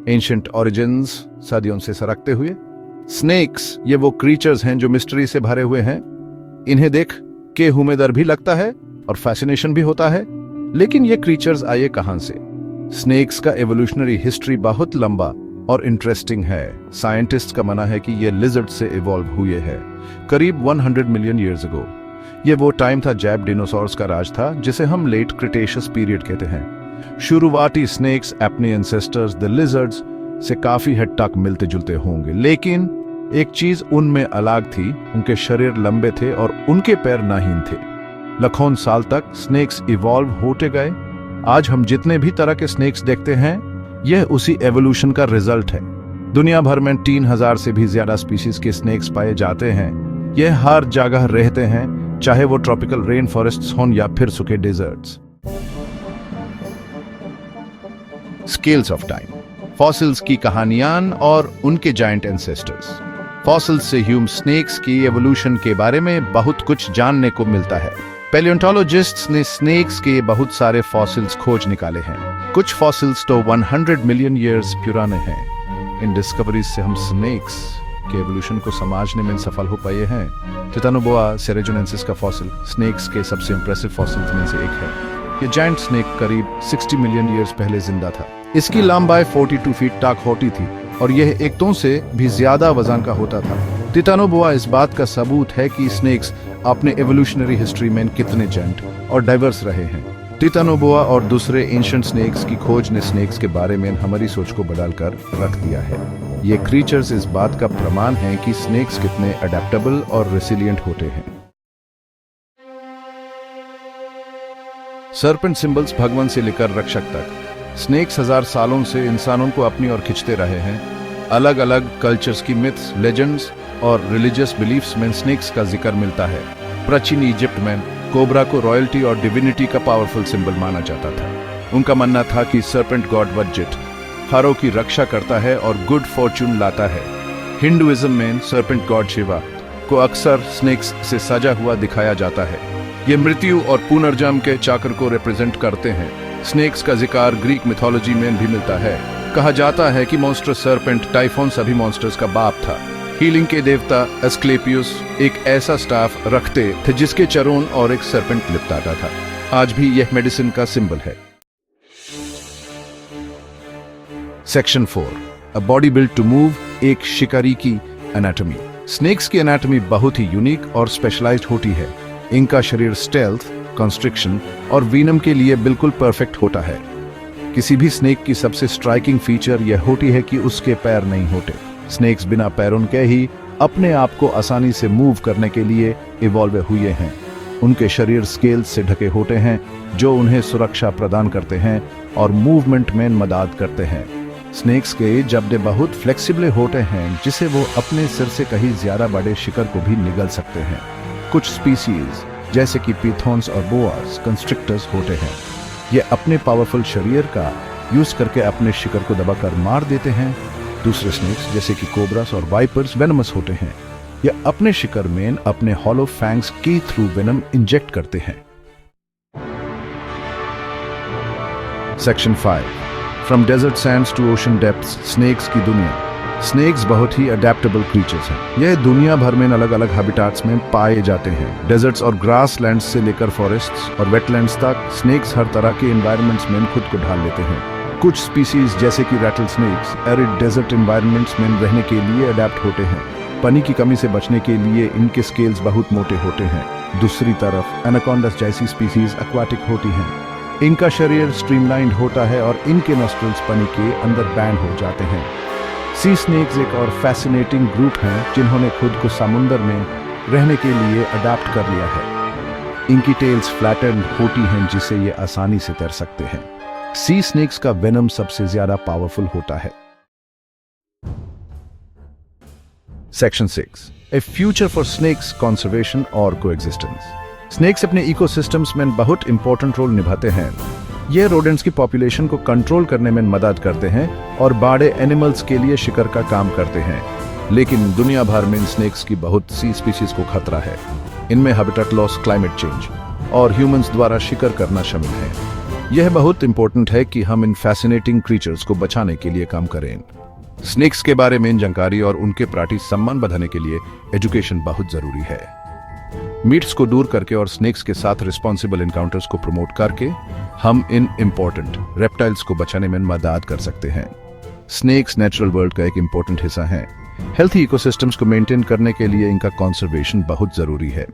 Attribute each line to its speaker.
Speaker 1: Ancient origins, सदियों से सरकते हुए। स्नेक्स ये वो क्रीचर्स हैं जो मिस्ट्री से भरे हुए हैं। इन्हें देख के हुमेदर भी लगता है और फैसिनेशन भी होता है। लेकिन ये क्रीचर्स आए कहां से? स्नेक्स का एवोल्यूशनरी हिस्ट्री बहुत लंबा और इंटरेस्टिंग है। साइंटिस्ट का मानना है कि ये लिजर्ड से इवॉल्व हुए हैं करीब 100 मिलियन ईयर्स अगो। ये वो टाइम था जब डिनोसॉर्स का राज था, जिसे हम लेट क्रिटेशियस पीरियड कहते हैं। शुरुआती स्नेक्स अपने एंसेस्टर्स द लिजर्ड्स से काफी हद तक मिलते जुलते होंगे, लेकिन एक चीज उनमें अलग थी, उनके शरीर लंबे थे और उनके पैर नाहीन थे। लाखों साल तक स्नेक्स इवॉल्व होते गए। आज हम जितने भी तरह के स्नेक्स देखते हैं, यह उसी एवोल्यूशन का रिजल्ट है। दुनिया भर में 3000 से भी ज्यादा स्पीशीज के स्नेक्स पाए जाते हैं। यह हर जगह रहते हैं, चाहे वो ट्रॉपिकल रेन फॉरेस्ट्स हों या फिर सूखे deserts. Scales of time, fossils की कहानियां और उनके जायंट एंसेस्टर्स। फॉसिल्स से ह्यूमन स्नेक्स की एवोल्यूशन के बारे में बहुत कुछ जानने को मिलता है। पैलियोंटोलॉजिस्ट्स ने स्नेक्स के बहुत सारे फॉसिल्स खोज निकाले हैं। कुछ फॉसिल्स तो 100 मिलियन ईयर्स पुराने हैं। इन डिस्कवरीज से हम स्नेक्स के एवोल्यूशन को समझने में सफल हो पाए हैं। टिटानोबोआ सेरेजोनेंसिस का फॉसिल स्नेक्स के सबसे इंप्रेसिव फॉसिल्स में से एक है। ये जायंट स्नेक करीब 60 मिलियन ईयर्स पहले जिंदा था। इसकी लंबाई 42 फीट तक होती थी और यह एकतों से भी ज्यादा वजन का होता था। टिटानोबोआ इस बात का सबूत है कि स्नेक्स अपने एवोल्यूशनरी हिस्ट्री में कितने जायंट और डाइवर्स रहे हैं। टिटानोबोआ और दूसरे एंशिएंट स्नेक्स की खोज ने स्नेक्स के बारे में हमारी सोच को बदलकर रख दिया है। ये क्रीचर्स इस बात का प्रमाण हैं कि स्नेक्स कितने अडेप्टेबल और रेसिलिएंट होते हैं। सर्पेंट सिंबल्स भगवान से लेकर रक्षक तक, स्नेक्स 1000 सालों से इंसानों को अपनी ओर खींचते रहे हैं। अलग अलग कल्चर्स की मिथ्स, लेजेंड्स और रिलीजियस बिलीफ्स में स्नेक्स का जिक्र मिलता है। प्राचीन इजिप्ट में कोबरा को रॉयल्टी और डिविनिटी का पावरफुल सिंबल माना जाता था। उनका मानना था कि सर्पेंट गॉड वज्जिट हारों की रक्षा करता है और गुड फॉर्चून लाता है। हिंदुइज्म में सर्पेंट गॉड शिवा को अक्सर स्नेक्स से सजा हुआ दिखाया जाता है। ये मृत्यु और पुनर्जन्म के चक्र को रिप्रेजेंट करते हैं। स्नेक्स का जिक्र ग्रीक मिथोलॉजी में भी मिलता है। कहा जाता है कि मॉन्स्टर सर्पेंट टाइफोन सभी मॉन्स्टर्स का बाप था। हीलिंग के देवता एस्क्लेपियस एक ऐसा स्टाफ रखते थे जिसके चरों और एक सर्पेंट लिपटाता था। आज भी यह मेडिसिन का सिंबल है। Section 4, a body built to move, एक शिकारी की एनाटॉमी। स्नेक्स की एनाटॉमी बहुत ही यूनिक और स्पेशलाइज्ड होती है। इनका शरीर स्टेल्थ, कंस्ट्रिक्शन और वीनम के लिए बिल्कुल परफेक्ट होता है। किसी भी स्नेक की सबसे स्ट्राइकिंग फीचर यह होती है कि उसके पैर नहीं होते। स्नेक्स बिना पैरों के ही अपने आप को आसानी से मूव करने के लिए इवॉल्व हुए हैं। उनके शरीर स्केल्स से ढके होते हैं जो उन्हें सुरक्षा प्रदान करते हैं और मूवमेंट में मदद करते हैं। स्नेक्स के जबड़े बहुत फ्लेक्सिबल होते हैं जिसे वो अपने सिर से कहीं ज्यादा बड़े शिकार को भी निगल सकते हैं। कुछ स्पीसीज जैसे कि पिथॉन्स और बोआस कंस्ट्रिक्टर्स होते हैं। ये अपने पावरफुल शरीर का यूज करके अपने शिकार को दबाकर मार देते हैं। दूसरे स्नेक्स जैसे कि कोबरास और वाइपर्स वेनमस होते हैं। ये अपने शिकार में अपने हॉलो फैंग्स के थ्रू वेनम इंजेक्ट करते हैं। Section 5, from desert sands to ocean depths, snakes की दुनिया। स्नेक्स बहुत ही अडेप्टेबल क्रीचर्स हैं। यह दुनिया भर में अलग अलग हैबिटाट्स में पाए जाते हैं। डेजर्ट्स और ग्रासलैंड्स से लेकर फॉरेस्ट्स और वेटलैंड्स तक स्नेक्स हर तरह के एनवायरनमेंट्स में खुद को ढाल लेते हैं। कुछ स्पीसीज जैसे कि rattle snakes arid desert environments में रहने के लिए अडेप्ट होते हैं। पानी की कमी से बचने के लिए इनके स्केल्स बहुत मोटे होते हैं। दूसरी तरफ एनाकोंडास जैसी स्पीसीज एक्वाटिक होती हैं। इनका शरीर स्ट्रीमलाइंड होता है और इनके नॉस्ट्रल्स पानी के अंदर बैंड हो जाते हैं। सी स्नेक्स एक और फैसिनेटिंग ग्रुप हैं जिन्होंने खुद को समुद्र में रहने के लिए अडॉप्ट कर लिया है। इनकी टेल्स फ्लैटेंड होती हैं जिससे ये आसानी से तैर सकते हैं। सी स्नेक्स का वेनम सबसे ज्यादा पावरफुल होता है। Section 6, a future for snakes conservation और कोएग्जिस्टेंस। स्नेक्स अपने इकोसिस्टम्स में बहुत इंपॉर्टेंट रोल निभाते हैं। ये रोडेंट्स की पॉपुलेशन को कंट्रोल करने में मदद करते हैं और बड़े एनिमल्स के लिए शिकार का काम करते हैं। लेकिन दुनिया भर में स्नेक्स की बहुत सी स्पीशीज को खतरा है। इनमें हैबिटेट लॉस, क्लाइमेट चेंज और ह्यूमंस द्वारा शिकार करना शामिल है। यह बहुत इंपॉर्टेंट है कि हम इन फैसिनेटिंग क्रीचर्स को बचाने के लिए काम करें। स्नेक्स के बारे में जानकारी और उनके प्रति सम्मान बढ़ाने के लिए एजुकेशन बहुत जरूरी है। मीट्स को दूर करके और स्नेक्स के साथ रिस्पॉन्सिबल एनकाउंटर्स को प्रमोट करके हम इन इंपॉर्टेंट रेप्टाइल्स को बचाने में मदद कर सकते हैं। स्नेक्स नेचुरल वर्ल्ड का एक इंपॉर्टेंट हिस्सा है। हेल्थी इकोसिस्टम्स को मेंटेन करने के लिए इनका कंजर्वेशन बहुत जरूरी है।